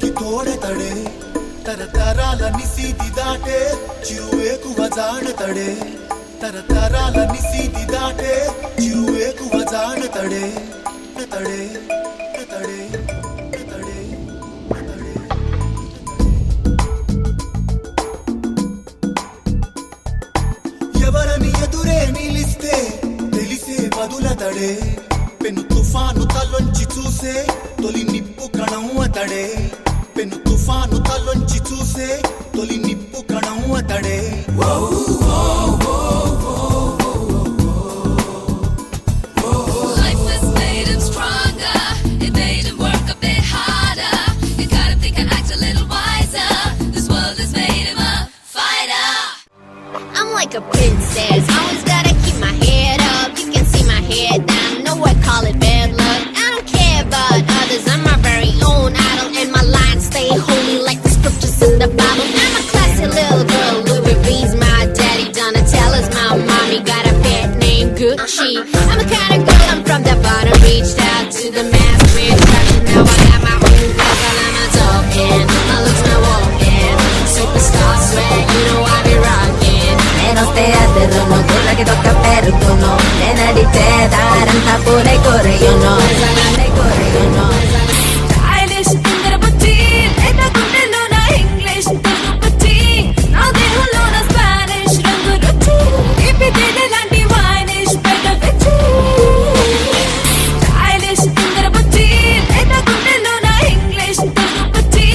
బతుకి తోడెతడే తరతరాలని సీతి దాటే చిరువేకువ జాడతడే తరతరాలని సీతి దాటే చిరువేకువ జాడతడే తడే తడే తడే ఎవరని ఎదురే నిలిస్తే తెలిసే బదులతడే పెను తుఫాను తలొంచి చూసే తొలి నిప్పు కణం అతడే పెను తుఫాను తలొంచి చూసే తొలి నిప్పు కణం అతడే Like a princess, always gotta keep my head up. You can see my head down, know I call it bad luck. I don't care about others, I'm my very own idol, and my lines stay holy like the scriptures in the Bible. I'm a classy little girl, Louis V's my daddy, Donatella's my mommy, got a pet named Gucci. I'm the kind of girl, I'm from the bottom, reached out to the mass, rich and now I got my own girl, I'm a talking, my looks my walking, superstar swag, you know I be rocking. Non stai a terreno, quella che tocca perdono. Le nariche daranno pure corre io no. Le corre io no. Stylish, indra butti, leta gunnelona English, telugu butti. Na dehulona Spanish, rangu ruchi. Ipide lanti winish, better vichi. Stylish, indra butti, leta gunnelona English, telugu butti.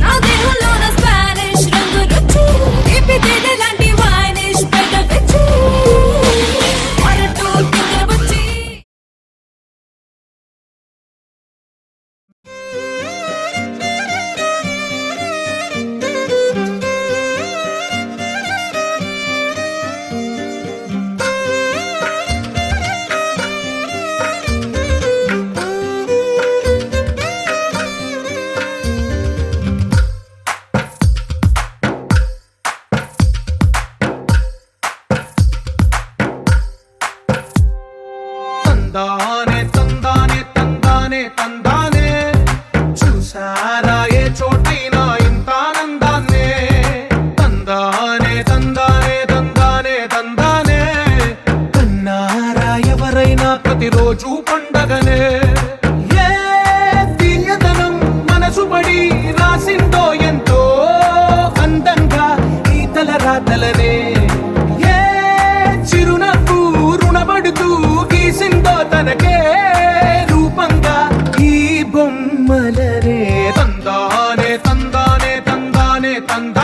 Na dehulona Spanish, rangu ruchi. Ipide lanti winish, better vichi. One or two, indra butti. తందానే తందానే తందానే తందానే చూసారా ఏ చోటైనా ఇంత ఆనందాన్నే తందానే తందానే తందానే తందానే కన్నారా ఎవరైనా ప్రతిరోజు పండగనే ఏ తీయదనం మనసు పడి రాసిందో ఎంతో అందంగా ఈ తలరాతలనే ఏ చిరునవ్వు రుణపడుతూ గీసిందో తనకే రూపంగా ఈ బొమ్మలనే తందానే తందానే తందానే తందానే